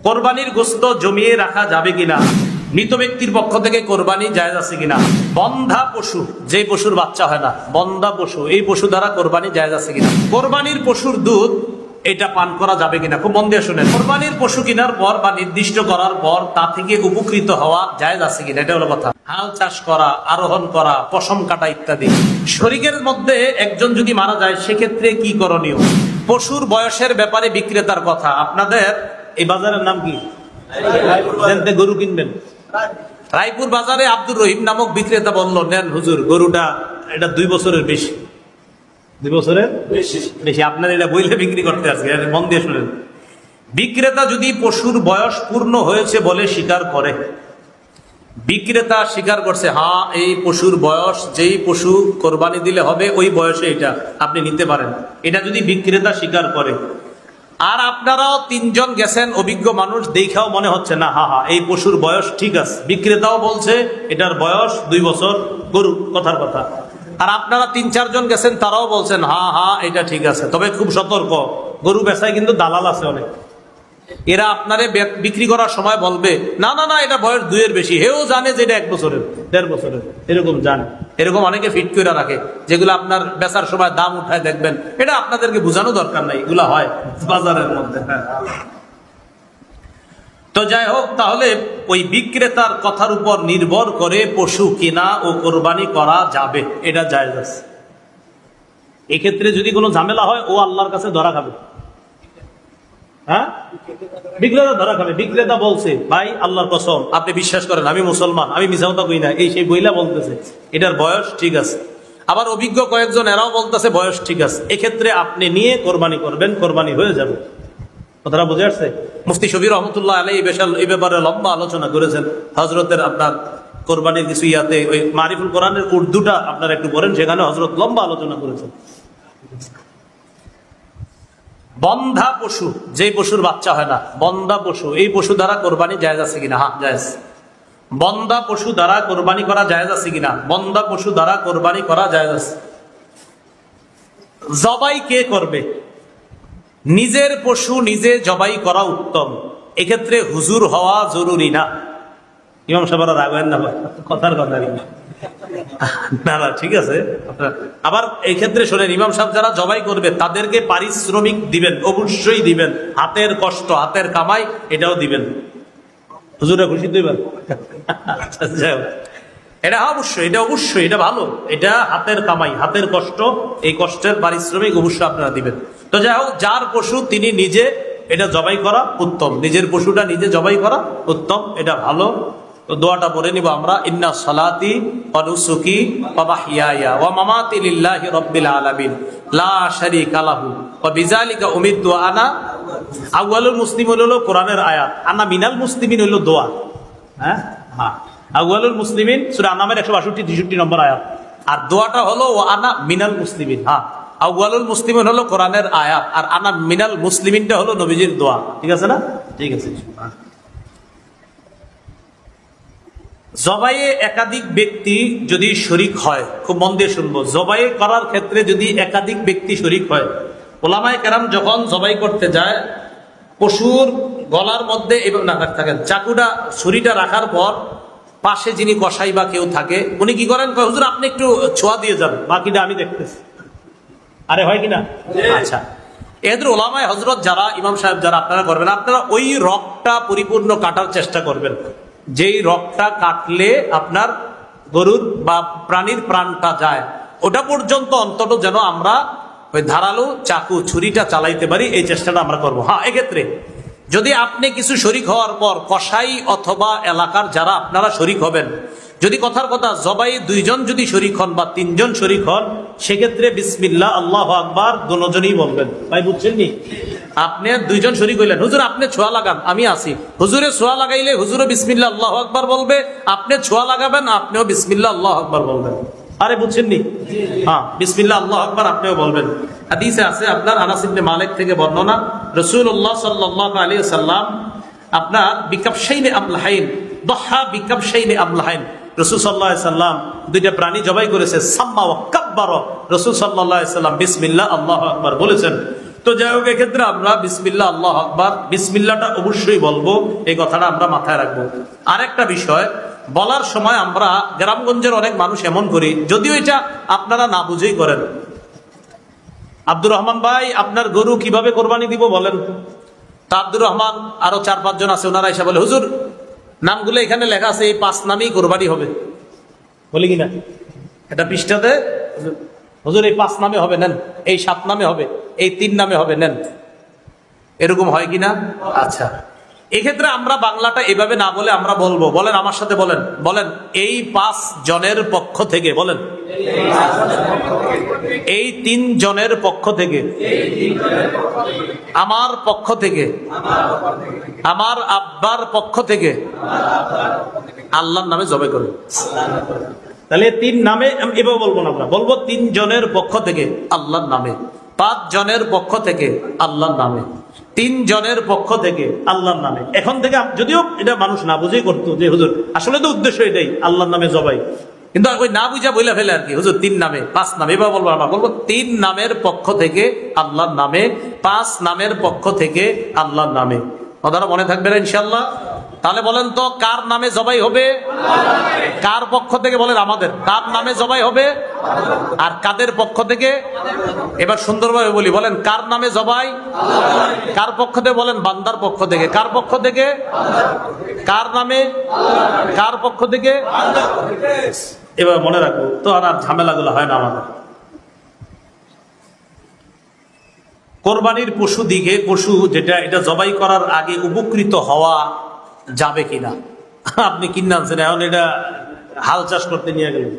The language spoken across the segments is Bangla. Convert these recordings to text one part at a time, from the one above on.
কোরবানির গোশত জমিয়ে রাখা যাবে কিনা, মৃত ব্যক্তির পক্ষ থেকে কোরবানি জায়েজ আছে কিনা, বন্ধা পশু, যে পশুর বাচ্চা হয় না, বন্ধা পশু, এই পশু দ্বারা কোরবানি জায়েজ আছে কিনা, কোরবানির পশুর দুধ এটা পান করা যাবে কিনা, খুব মন দিয়ে শুনেন। কোরবানির পশু কেনার পর বা নির্দিষ্ট করার পর তা থেকে উপকৃত হওয়া জায়েজ আছে কিনা, এটা হলো কথা। হাল চাষ করা, আরোহণ করা, পশম কাটা ইত্যাদি। শরীকের মধ্যে একজন যদি মারা যায় সেক্ষেত্রে কি করণীয়? পশুর বয়সের ব্যাপারে বিক্রেতার কথা। আপনাদের এই বাজারের নাম কি? গরু কিনবেন রায়পুর বাজারে আব্দুর রহিম নামক বিক্রেতা বলল, নেন হুজুর, গরুটা এটা 2 বছরের বেশি। 2 বছরের বেশি আপনার এটা বইলে বিক্রি করতে আছে, মন দিয়ে শুনেন। বিক্রেতা যদি পশুর বয়স পূর্ণ হয়েছে বলে স্বীকার করে, বিক্রেতা স্বীকার করছে, হ্যাঁ এই পশুর বয়স, যেই পশু কোরবানি দিলে হবে ওই বয়সে এটা আপনি নিতে পারেন, এটা যদি বিক্রেতা স্বীকার করে, আর আপনারাও 3 জন গেছেন অভিজ্ঞ মানুষ, দেখাও মনে হচ্ছে না হ্যাঁ এই পশুর বয়স ঠিক আছে, বিক্রেতাও বলছে এটার বয়স 2 বছর, গরু কথার কথা, আর আপনারা 3-4 জন গেছেন, তারাও বলছেন হ্যাঁ এটা ঠিক আছে, তবে খুব সতর্ক, গরু বেচায় কিন্তু দালাল আছে অনেক, এরা আপনারে বিক্রি করার সময় বলবে না না না এটা বয়স 2 এর বেশি, হেও জানে যে এটা 1 বছরের 1.5 বছরের, এরকম জানে, এরকম অনেকে ফিট করে রাখে, যেগুলো আপনার বেচার সময় দাম উঠায় দেখবেন, এটা আপনাদেরকে বোঝানো দরকার নাই, এগুলা হয় বাজারের মধ্যে। তো যাই হোক, তাহলে ওই বিক্রেতার কথার উপর নির্ভর করে পশু কেনা ও কোরবানি করা যাবে, এটা জায়েজ আছে। এক্ষেত্রে যদি কোনো ঝামেলা হয়, ও আল্লাহর কাছে ধরা খাবে। হ্যাঁ, বিক্রেতা ধরা খাবে। বিক্রেতা বলছে, ভাই আল্লাহর কসম আপনি বিশ্বাস করেন আমি মুসলমান, আমি মিছা কথা কই না, এই সেই বইলা বলতেছে এটার বয়স ঠিক আছে, আবার অভিজ্ঞ কয়েকজন এরাও বলতেছে বয়স ঠিক আছে, এক্ষেত্রে আপনি নিয়ে কোরবানি করবেন, কোরবানি হয়ে যাবে। কথাটা বুঝে আসছে? মুফতি শফি রহমতুল্লাহ আলাইহি এই ব্যাপারে লম্বা আলোচনা করেছেন। হযরতের আপনার কোরবানির কিছু ইয়াতে ওই মারিফুল কোরআনের উর্দুটা আপনারা একটু পড়েন, সেখানে হযরত লম্বা আলোচনা করেছেন। বন্ধা পশু, যে পশুর বাচ্চা হয় না, বন্ধা পশু, এই পশু দ্বারা কোরবানি জায়েজ আছে কিনা? হ্যাঁ জায়েজ। বন্ধা পশু দ্বারা কোরবানি করা জায়েজ আছে কিনা? বন্ধা পশু দ্বারা কোরবানি করা জায়েজ আছে। জবাই কে করবে? নিজের পশু নিজে জবাই করা উত্তম, এক্ষেত্রে হুজুর হওয়া জরুরি না। ইমাম সাহেবরা রাখবেন না, কথার কথা না না, ঠিক আছে। আবার এই ক্ষেত্রে শোনেন, ইমাম সাহেব যারা জবাই করবে তাদেরকে পারিশ্রমিক দিবেন, অবশ্যই দিবেন, হাতের কষ্ট, হাতের কামাই, এটাও দিবেন। হুজুরা খুশি দিবেন, এটা অবশ্যই, এটা অবশ্যই, এটা ভালো, এটা হাতের কামাই, হাতের কষ্ট, এই কষ্টের পারিশ্রমিক অবশ্যই আপনারা দিবেন। তো যাই হোক, যার পশু তিনি নিজে এটা জবাই করা উত্তম, নিজের পশুটা নিজে জবাই করা উত্তম, এটা ভালো। তো দোয়াটা পড়ে নিব আমরা, ইন্না সালাতি ওয়া নুসুকি ওয়া মাহইয়ায়া ওয়া মামাতি লিল্লাহি রাব্বিল আলামিন লা শারীকা লাহু ওয়া বিযালিকা উমিরতু আনা আউয়ালুল মুসলিমিন, হলো কোরআনের আয়াত, আনা মিনাল মুসলিমিন হলো দোয়া। হ্যাঁ, আউয়ালুল মুসলিমিন সূরা আনামের 162-63 নম্বর আয়াত, আর দোয়াটা হলো ওয়া আনা মিনাল মুসলিমিন। হ্যাঁ, আউয়ালুল মুসলিমিন হলো কোরআনের আয়াত, আর আনা মিনাল মুসলিমিনটা হলো নবীজির দোয়া। ঠিক আছে না? ঠিক আছে। জবাইয়ে একাধিক ব্যক্তি যদি শরীক হয়, খুব মন দিয়ে শুনবো, জবাই করার ক্ষেত্রে যদি একাধিক ব্যক্তি শরীক হয়, ওলামায়ে কেরাম যখন জবাই করতে যায়, পশুর গলার মধ্যে এবং না থাকেন চাকুটা, ছুরিটা রাখার পর পাশে যিনি কসাই বা কেউ থাকে, উনি কি করেন, হুজুর আপনি একটু ছোঁয়া দিয়ে যান, বাকিটা আমি দেখতেছি। আরে হয় কিনা? আচ্ছা, এদের ওলামায়ে হযরত যারা, ইমাম সাহেব যারা, আপনারা করবেন, আপনারা ওই রগটা পরিপূর্ণ কাটার চেষ্টা করবেন, যেই রগটা কাটলে আপনার গরুর বা প্রাণীর প্রাণটা যায়, ওটা পর্যন্ত অন্তত যেন আমরা ওই ধারালো চাকু ছুরিটা চালাইতে পারি, এই চেষ্টাটা আমরা করবো। হ্যাঁ, এক্ষেত্রে যদি আপনি কিছু শরীক হওয়ার পর কসাই অথবা এলাকার যারা আপনারা শরীক হবেন, যদি কথার কথা জবাই 2 জন যদি শরীক হন বা 3 জন শরীক হন, সেক্ষেত্রে বিসমিল্লাহ আল্লাহু আকবার দুজনই বলবেন। ভাই বুঝছেন নি? আপনি 2 জন শরীক হইলেন, হুজুর আপনি ছোঁয়া লাগান, আমি আছি, হুজুরে ছোঁয়া লাগাইলে হুজুরে বিসমিল্লাহ আল্লাহু আকবার বলবে, আপনি ছোঁয়া লাগাবেন, আপনিও বিসমিল্লাহ আল্লাহু আকবার বলবেন। আরে বুঝছেন নি? হ্যাঁ, বিসমিল্লাহ আল্লাহু আকবার আপনিও বলবেন। হাদিসে আছে আপনার আনাস ইবনে মালিক থেকে বর্ণনা, রাসূলুল্লাহ সাল্লাল্লাহু আলাইহি ওয়াসাল্লাম আপনার বিকাবশাইনে আমলাহাইন, দহা বিকাবশাইনে আমলাহাইন, রাসূল সাল্লাল্লাহু আলাইহি ওয়াসাল্লাম 2টা প্রাণী জবাই করেছে, সাম্মা ওয়া কাব্বারা, রাসূল সাল্লাল্লাহু আলাইহি ওয়াসাল্লাম বিসমিল্লাহ আল্লাহু আকবার বলেছেন। তো যাই হোক, এক্ষেত্রে আমরা বিসমিল্লাহ, আল্লাহু আকবার, বিসমিল্লাহটা অবশ্যই বলবো, এই কথাটা আমরা মাথায় রাখবো। আরেকটা বিষয়, বলার সময় আমরা গ্রামগঞ্জের অনেক মানুষ এমন করি, যদিও এটা আপনারা না বুঝেই করেন। আব্দুর রহমান ভাই, আপনার গরু কিভাবে কোরবানি দিব বলেন। তা আব্দুর রহমান আরো 4-5 জন আছে, ওনারা এসে বলে, হুজুর নামগুলো এখানে লেখা আছে, এই 5 নামেই কোরবানি হবে, বলি কিনা এটা পৃষ্ঠাতে, হুজুর এই 5 নামে হবে নেন, এই 7 নামে হবে, এই 3 নামে হবে নেন, এরকম হয় কিনা? আচ্ছা, এক্ষেত্রে আমরা বাংলাটা এভাবে না বলে আমরা বলবো, বলেন আমার সাথে বলেন, বলেন এই 5 জনের পক্ষ থেকে, বলেন এই 3 জনের পক্ষ থেকে, আমার পক্ষ থেকে, আমার আব্বার পক্ষ থেকে আল্লাহর নামে জবাই করবে। তাহলে 3 নামে এভাবে বলবো না, আমরা বলবো 3 জনের পক্ষ থেকে আল্লাহর নামে, 5 জনের পক্ষ থেকে আল্লাহর নামে, 3 জনের পক্ষ থেকে আল্লাহর নামে। এখন থেকে যদিও এটা মানুষ না বুঝেই করতো যে হুজুর আসলে তো উদ্দেশ্য এটাই, আল্লাহর নামে জবাই, কিন্তু ওই না বুঝা বইলা ফেলে আর কি, হুজুর 3 নামে 5 নামে, এবার বলবো আমরা বলবো 3 নামের পক্ষ থেকে আল্লাহর নামে, 5 নামের পক্ষ থেকে আল্লাহর নামে। কথাটা মনে থাকবে না ইনশাআল্লাহ? তাহলে বলেন তো কার নামে জবাই হবে? কার পক্ষ থেকে? বলেন আমাদের। কার নামে জবাই হবে আর কাদের পক্ষ থেকে? এবার সুন্দরভাবে বলি, বলেন কার নামে জবাই, কার পক্ষ থেকে? বলেন বান্দার পক্ষ থেকে। কার পক্ষ থেকে? কার নামে, কার পক্ষ থেকে? এবার মনে রাখবো, তো আর ঝামেলাগুলো হয় না আমাদের। কোরবানির পশু দিকে, পশু যেটা, এটা জবাই করার আগে উপকৃত হওয়া যাবে কিনা? আপনি কিনে আনছেন, এখন এটা হাল চাষ করতে নিয়ে গেলেন,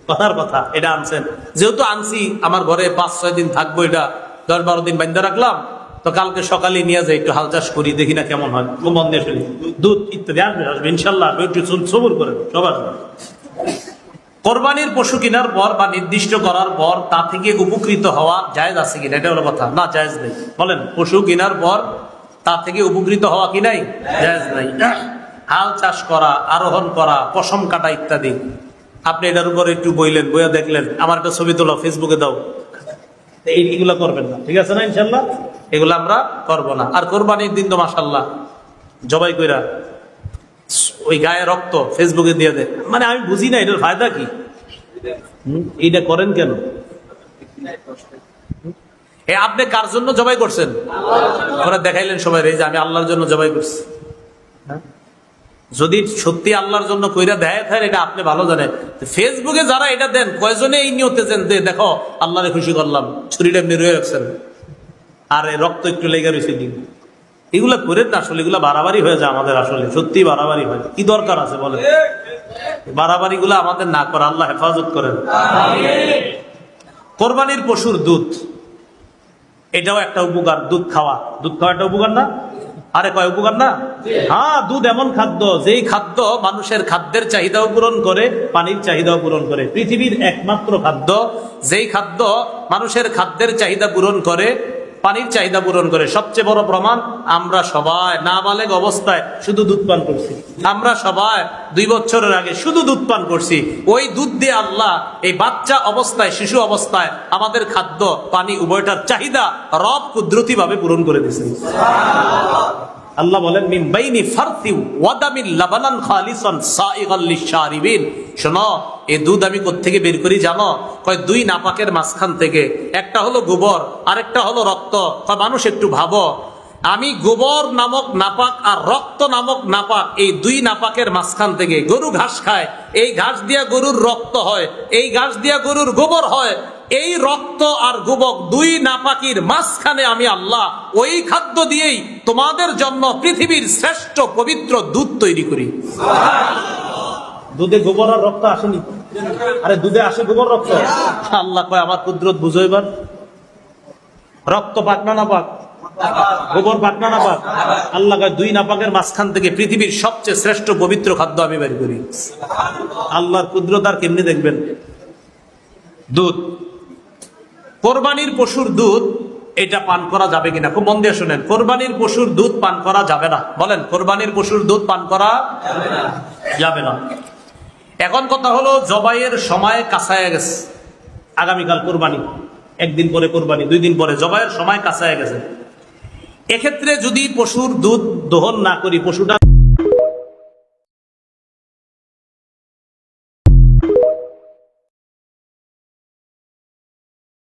কথার কথা এটা আনছেন, যেহেতু আনছি আমার ঘরে 5-6 দিন থাকবো, এটা 10-12 দিন বান্ধা রাখলাম, তো কালকে সকালে নিয়ে যাই, একটু হাল চাষ করি, দেখি না কেমন হয়, মন দিয়ে শুনি, দুধ ইত্যাদি আসবে, আসবে ইনশাল্লাহ, একটু সবুর করেন সবার। কোরবানির পশু কেনার পর বা নির্দিষ্ট করার পর তা থেকে উপকৃত হওয়া জায়েজ আছে কিনা, এটা হলো কথা। না, জায়েজ নেই। বলেন পশু কেনার পর তা থেকে উপকৃত হওয়া কি নাই? জায়েজ নাই। হাল চাষ করা, আরোহণ করা, পশম কাটা ইত্যাদি, আপনি এটার উপর একটু বইলেন, বইয়া দেখলেন, আমার একটা ছবি তোলা ফেসবুকে দাও, এইগুলো করবেন না, ঠিক আছে না? ইনশাল্লাহ এগুলো আমরা করবো না। আর কোরবানির দিন তো মাশাআল্লাহ জবাই কইরা ওই গায়ে রক্ত ফেসবুকে দিয়ে দেয়, মানে আমি বুঝি না এটার ফায়দা কি, এইটা করেন কেন? আপনি কার জন্য জবাই করছেন? ওরা দেখাইলেন সবাই যে আমি আল্লাহর জন্য জবাই করছি। যদি সত্যি আল্লাহর জন্য কইরা দেয় থাকে, এটা আপনি ভালো জানেন। ফেসবুকে যারা এটা দেন, কয়জনে এই নিয়তে দেন, দেখো আল্লাহরে খুশি করলাম, ছুরিটা এমনি রয়ে রাখছেন আর রক্ত একটু লেগে রয়েছে দিন, এগুলা করেন না। আসলে এগুলা বাড়াবাড়ি হয়ে যায় আমাদের, আসলে সত্যি বাড়াবাড়ি হয়। কি দরকার আছে বলেন? বাড়াবাড়ি গুলা আমাদের না করে, আল্লাহ হেফাজত করেন। কোরবানির পশুর দুধ, এটাও একটা উপকার। দুধ খাওয়া, দুধ খাওয়া একটা উপকার না? আরে কয় উপকার না? হ্যাঁ, দুধ এমন খাদ্য, যেই খাদ্য মানুষের খাদ্যের চাহিদাও পূরণ করে, পানির চাহিদাও পূরণ করে। পৃথিবীর একমাত্র খাদ্য, যেই খাদ্য মানুষের খাদ্যের চাহিদা পূরণ করে, পানির চাহিদা পূরণ করে। সবচেয়ে বড় প্রমাণ, আমরা সবাই নাবালেগ অবস্থায় শুধু দুধ পান করছি। আমরা সবাই 2 বছরের আগে শুধু দুধ পান করছি। ওই দুধ দিয়ে আল্লাহ এই বাচ্চা অবস্থায়, শিশু অবস্থায় আমাদের খাদ্য পানি উভয়টার চাহিদা রব কুদরতি ভাবে পূরণ করে দিয়েছেন। আল্লাহ বলেন মিন বাইনি ফারতি ওয়া দামিন লাবানান খালিসান সাইগাল লিশারিবিন। শোনো, এই দুধ আমি কোত্থেকে বের করি জানো? কয় 2 নাপাকের মাঝখান থেকে। একটা হলো গোবর, আরেকটা হলো রক্ত। কয় মানুষ একটু ভাবো, আমি গোবর নামক নাপাক আর রক্ত নামক নাপাক, এই 2 নাপাকের মাঝখান থেকে। গরু ঘাস খায়, এই ঘাস দিয়া গরুর রক্ত হয়, এই ঘাস দিয়া গরুর গোবর হয়। এই রক্ত আর গোবর 2 নাপাকির মাঝখানে আমি আল্লাহ ওই খাদ্য দিয়েই তোমাদের জন্য পৃথিবীর শ্রেষ্ঠ পবিত্র দুধ তৈরি করি। দুধে গোবর আর রক্ত আসেনি? আরে দুধে আসে গোবর রক্ত। আল্লাহ কয় আমার কুদরত বুঝো এবার। রক্ত পাক না নাপাক? গোবর পাক না নাপাক? আল্লাহ কয় 2 নাপাকের মাঝখান থেকে পৃথিবীর সবচেয়ে শ্রেষ্ঠ পবিত্র খাদ্য আমি বের করি। আল্লাহর কুদরত আর কেমনি দেখবেন? দুধ, কোরবানির পশুর দুধ, এটা পান করা যাবে কিনা খুব মন দিয়ে শুনেন। কোরবানির পশুর দুধ পান করা যাবে না। বলেন কোরবানির পশুর দুধ পান করা যাবে না। এখন কথা হলো, জবাইয়ের সময় কাছায় গেছে, আগামীকাল কোরবানি। একদিন পরে কোরবানি, 2 দিন পরে জবাইয়ের সময় কাছায় গেছে, এক্ষেত্রে যদি পশুর দুধ দহন না করি, পশুটা